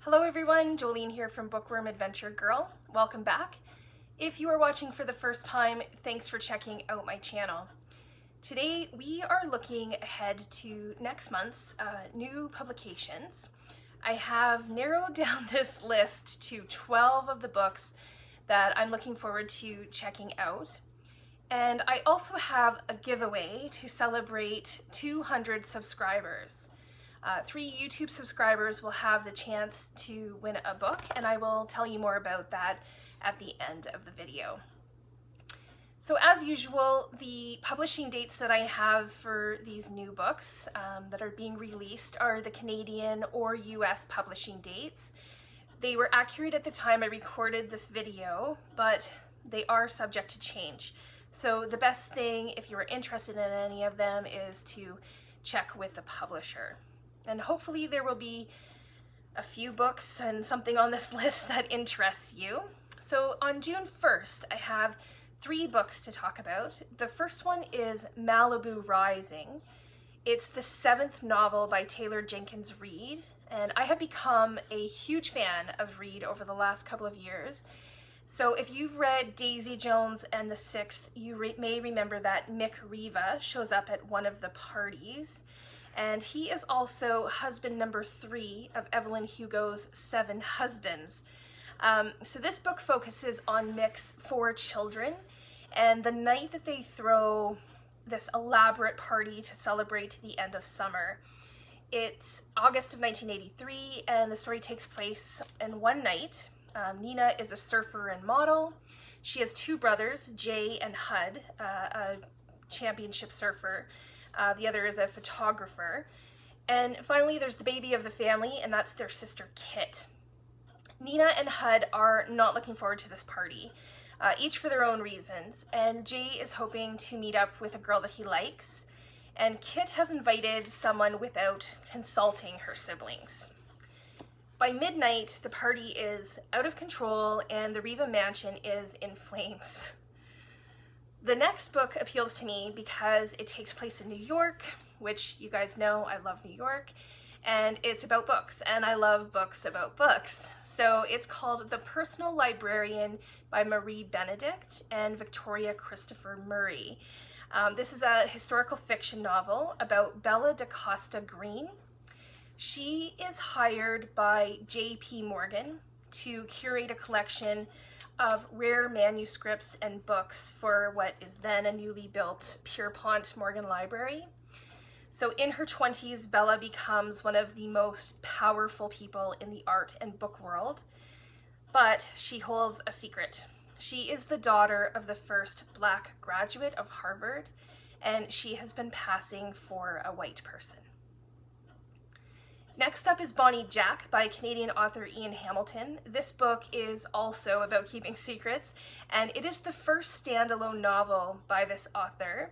Hello everyone, Jolene here from Bookworm Adventure Girl. Welcome back. If you are watching for the first time, thanks for checking out my channel. Today we are looking ahead to next month's new publications. I have narrowed down this list to 12 of the books that I'm looking forward to checking out. And I also have a giveaway to celebrate 200 subscribers. 3 YouTube subscribers will have the chance to win a book, and I will tell you more about that at the end of the video. So as usual, the publishing dates that I have for these new books that are being released are the Canadian or US publishing dates. They were accurate at the time I recorded this video, but they are subject to change. So the best thing, if you are interested in any of them, is to check with the publisher. And hopefully there will be a few books and something on this list that interests you. So on June 1st, I have 3 books to talk about. The first one is Malibu Rising. It's the 7th novel by Taylor Jenkins Reid, and I have become a huge fan of Reid over the last couple of years. So if you've read Daisy Jones and the Sixth, you may remember that Mick Riva shows up at one of the parties. And he is also husband number 3 of Evelyn Hugo's 7 Husbands. So this book focuses on Mick's 4 children, and the night that they throw this elaborate party to celebrate the end of summer. It's August of 1983, and the story takes place in one night. Nina is a surfer and model. She has 2 brothers, Jay and Hud, a championship surfer. The other is a photographer. And finally, there's the baby of the family, and that's their sister, Kit. Nina and Hud are not looking forward to this party, each for their own reasons. And Jay is hoping to meet up with a girl that he likes. And Kit has invited someone without consulting her siblings. By midnight, the party is out of control, and the Riva mansion is in flames. The next book appeals to me because it takes place in New York, which you guys know I love New York, and it's about books, and I love books about books. So it's called The Personal Librarian by Marie-Benedict and Victoria Christopher Murray. This is a historical fiction novel about Bella DaCosta Green. She is hired by J.P. Morgan to curate a collection of rare manuscripts and books for what is then a newly built Pierpont Morgan Library. So in her 20s, Bella becomes one of the most powerful people in the art and book world, but she holds a secret. She is the daughter of the first Black graduate of Harvard, and she has been passing for a white person. Next up is Bonnie Jack by Canadian author Ian Hamilton. This book is also about keeping secrets, and it is the first standalone novel by this author.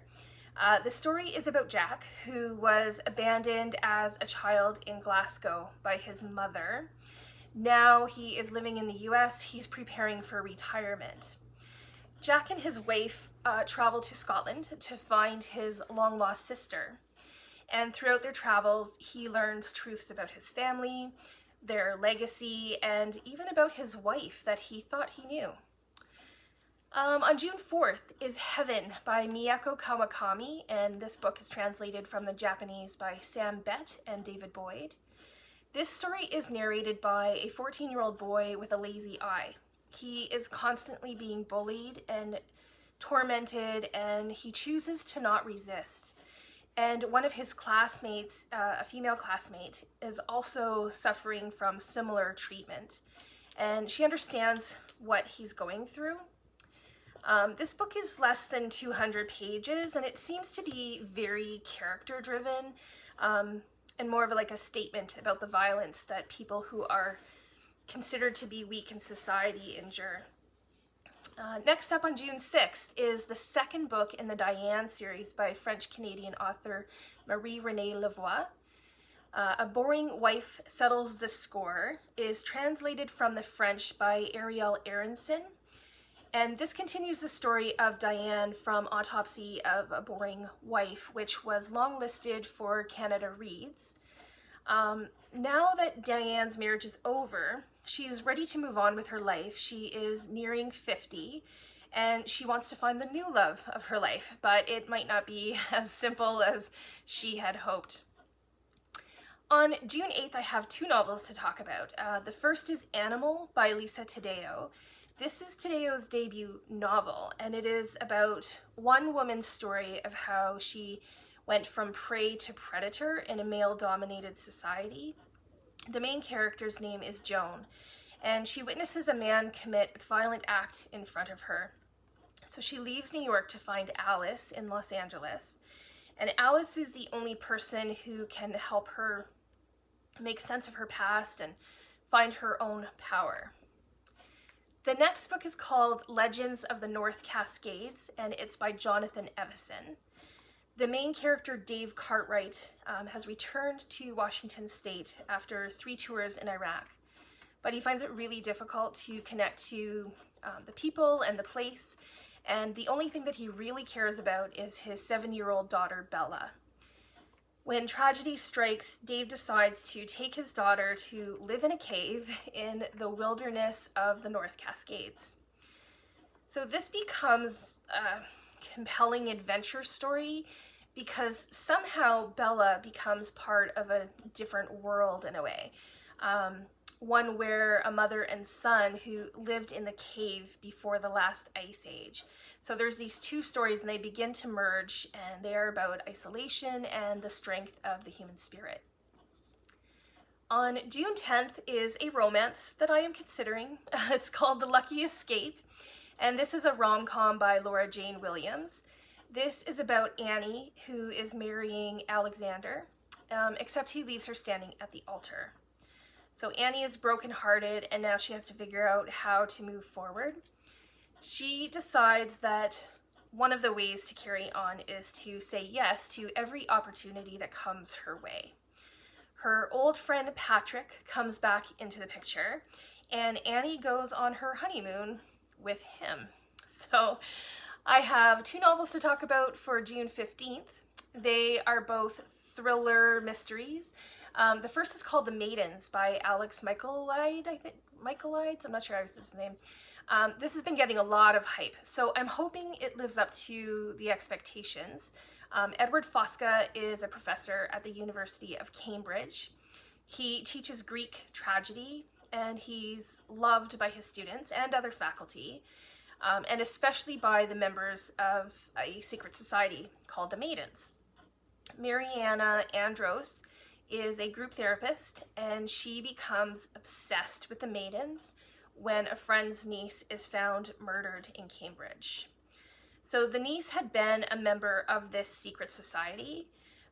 The story is about Jack, who was abandoned as a child in Glasgow by his mother. Now he is living in the US. He's preparing for retirement. Jack and his wife travel to Scotland to find his long-lost sister. And throughout their travels, he learns truths about his family, their legacy, and even about his wife that he thought he knew. On June 4th is Heaven by Mieko Kawakami, and this book is translated from the Japanese by Sam Bett and David Boyd. This story is narrated by a 14-year-old boy with a lazy eye. He is constantly being bullied and tormented, and he chooses to not resist. And one of his classmates, a female classmate, is also suffering from similar treatment. And she understands what he's going through. This book is less than 200 pages, and it seems to be very character-driven, and more of like a statement about the violence that people who are considered to be weak in society endure. Next up on June 6th is the second book in the Diane series by French-Canadian author Marie-Renee Lavoie. A Boring Wife Settles the Score is translated from the French by Arielle Aaronson, and this continues the story of Diane from Autopsy of a Boring Wife, which was longlisted for Canada Reads. Now that Diane's marriage is over, she's ready to move on with her life. She is nearing 50, and she wants to find the new love of her life, but it might not be as simple as she had hoped. On June 8th, I have 2 novels to talk about. The first is Animal by Lisa Teddeo. This is Teddeo's debut novel, and it is about one woman's story of how she went from prey to predator in a male-dominated society. The main character's name is Joan, and she witnesses a man commit a violent act in front of her. So she leaves New York to find Alice in Los Angeles, and Alice is the only person who can help her make sense of her past and find her own power. The next book is called Legends of the North Cascades, and it's by Jonathan Evison. The main character, Dave Cartwright, has returned to Washington State after 3 tours in Iraq, but he finds it really difficult to connect to the people and the place, and the only thing that he really cares about is his 7-year-old daughter, Bella. When tragedy strikes, Dave decides to take his daughter to live in a cave in the wilderness of the North Cascades. So this becomes a compelling adventure story because somehow Bella becomes part of a different world in a way. One where a mother and son who lived in the cave before the last ice age. So there's these 2 stories and they begin to merge, and they are about isolation and the strength of the human spirit. On June 10th is a romance that I am considering. It's called The Lucky Escape, and this is a rom-com by Laura Jane Williams. This is about Annie, who is marrying Alexander, except he leaves her standing at the altar. So Annie is brokenhearted, and now she has to figure out how to move forward. She decides that one of the ways to carry on is to say yes to every opportunity that comes her way. Her old friend Patrick comes back into the picture, and Annie goes on her honeymoon with him. So I have 2 novels to talk about for June 15th. They are both thriller mysteries. The first is called The Maidens by Alex Michaelides, I'm not sure how to say his name. This has been getting a lot of hype, so I'm hoping it lives up to the expectations. Edward Fosca is a professor at the University of Cambridge. He teaches Greek tragedy, and he's loved by his students and other faculty, and especially by the members of a secret society called the Maidens. Mariana Andros is a group therapist, and she becomes obsessed with the Maidens when a friend's niece is found murdered in Cambridge. So the niece had been a member of this secret society,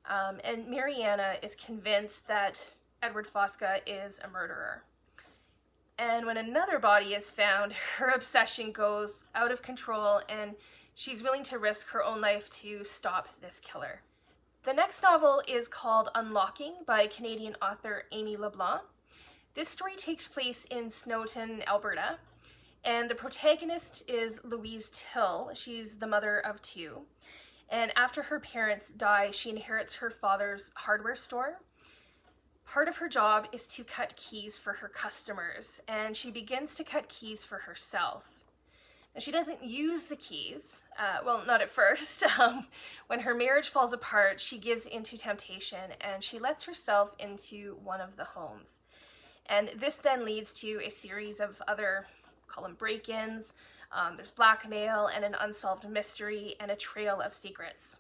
and Mariana is convinced that Edward Fosca is a murderer. And when another body is found, her obsession goes out of control, and she's willing to risk her own life to stop this killer. The next novel is called Unlocking by Canadian author Amy LeBlanc. This story takes place in Snowton, Alberta, and the protagonist is Louise Till. She's the mother of 2. And after her parents die, she inherits her father's hardware store. Part of her job is to cut keys for her customers, and she begins to cut keys for herself. And she doesn't use the keys, well, not at first. When her marriage falls apart, she gives into temptation, and she lets herself into one of the homes. And this then leads to a series of other, call them break-ins. There's blackmail and an unsolved mystery and a trail of secrets.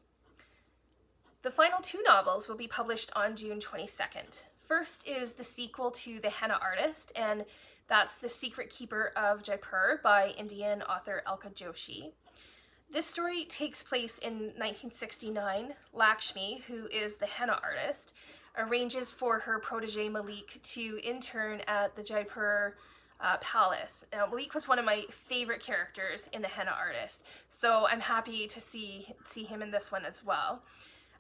The final 2 novels will be published on June 22nd. First is the sequel to The Henna Artist, and that's The Secret Keeper of Jaipur by Indian author Alka Joshi. This story takes place in 1969. Lakshmi, who is the henna artist, arranges for her protege Malik to intern at the Jaipur palace. Now, Malik was one of my favorite characters in The Henna Artist, so I'm happy to see him in this one as well.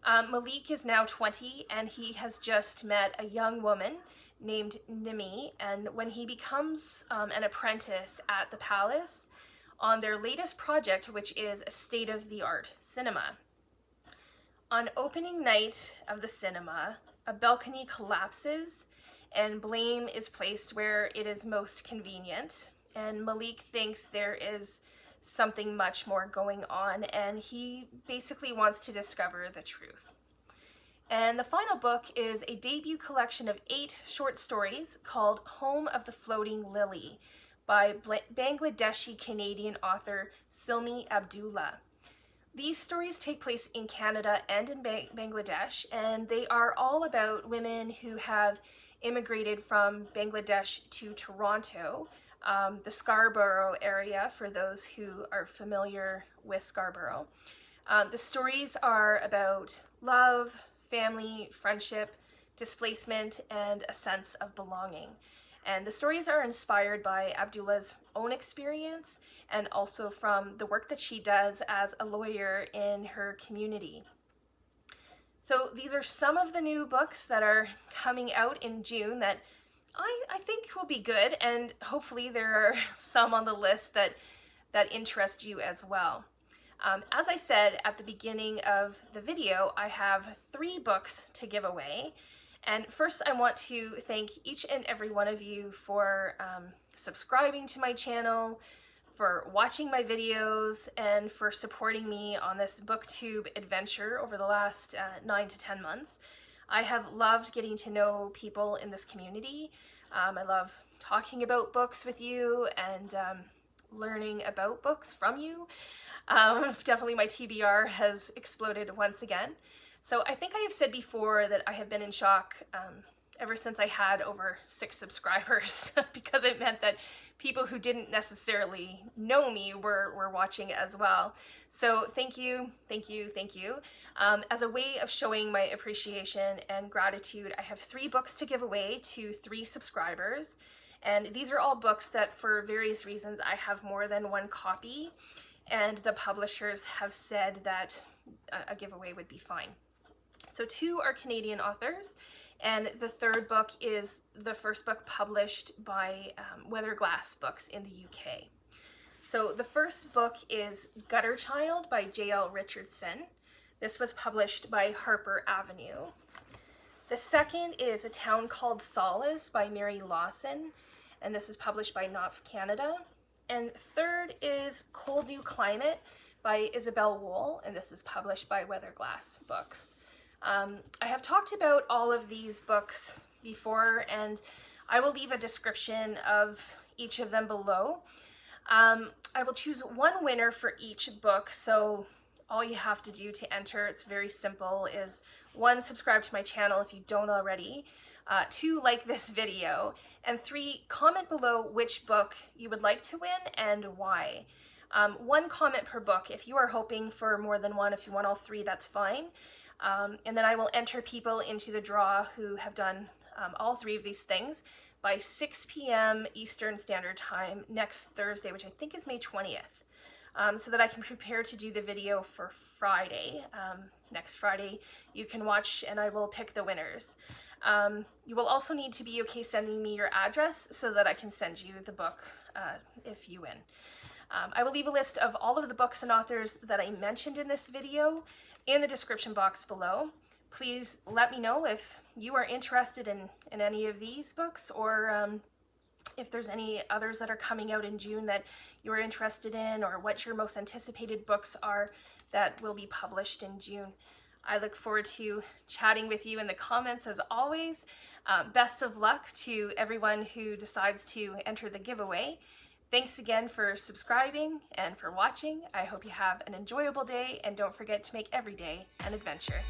Malik is now 20, and he has just met a young woman named Nimi, and when he becomes an apprentice at the palace on their latest project, which is a state-of-the-art cinema. On opening night of the cinema, a balcony collapses and blame is placed where it is most convenient. And Malik thinks there is something much more going on, and he basically wants to discover the truth. And the final book is a debut collection of 8 short stories called Home of the Floating Lily by Bangladeshi Canadian author Silmy Abdullah. These stories take place in Canada and in Bangladesh, and they are all about women who have immigrated from Bangladesh to Toronto, the Scarborough area, for those who are familiar with Scarborough. The stories are about love, family, friendship, displacement, and a sense of belonging. And the stories are inspired by Abdullah's own experience and also from the work that she does as a lawyer in her community. So these are some of the new books that are coming out in June that I think will be good, and hopefully there are some on the list that interest you as well. As I said at the beginning of the video, I have 3 books to give away. And first I want to thank each and every one of you for subscribing to my channel, for watching my videos, and for supporting me on this booktube adventure over the last 9 to 10 months. I have loved getting to know people in this community. I love talking about books with you and learning about books from you. Definitely my TBR has exploded once again. So I think I have said before that I have been in shock ever since I had over 6 subscribers because it meant that people who didn't necessarily know me were watching as well. So thank you, thank you, thank you. As a way of showing my appreciation and gratitude, I have 3 books to give away to 3 subscribers. And these are all books that for various reasons I have more than 1 copy, and the publishers have said that a giveaway would be fine. So 2 are Canadian authors, and the 3rd book is the first book published by Weatherglass Books in the UK. So the first book is Gutter Child by Jael Richardson. This was published by Harper Avenue. The second is A Town Called Solace by Mary Lawson, and this is published by Knopf Canada. And third is Cold New Climate by Isabel Wohl, and this is published by Weatherglass Books. I have talked about all of these books before, and I will leave a description of each of them below. I will choose 1 winner for each book, so all you have to do to enter, it's very simple, is 1, subscribe to my channel if you don't already, 2, like this video, and 3, comment below which book you would like to win and why. 1 comment per book. If you are hoping for more than 1, if you want all 3, that's fine. And then I will enter people into the draw who have done all 3 of these things by 6 p.m. Eastern Standard Time next Thursday, which I think is May 20th, so that I can prepare to do the video for Friday. Next Friday you can watch and I will pick the winners. You will also need to be okay sending me your address so that I can send you the book if you win. I will leave a list of all of the books and authors that I mentioned in this video in the description box below. Please let me know if you are interested in any of these books, or if there's any others that are coming out in June that you're interested in, or what your most anticipated books are that will be published in June. I look forward to chatting with you in the comments as always. Best of luck to everyone who decides to enter the giveaway. Thanks again for subscribing and for watching. I hope you have an enjoyable day, and don't forget to make every day an adventure.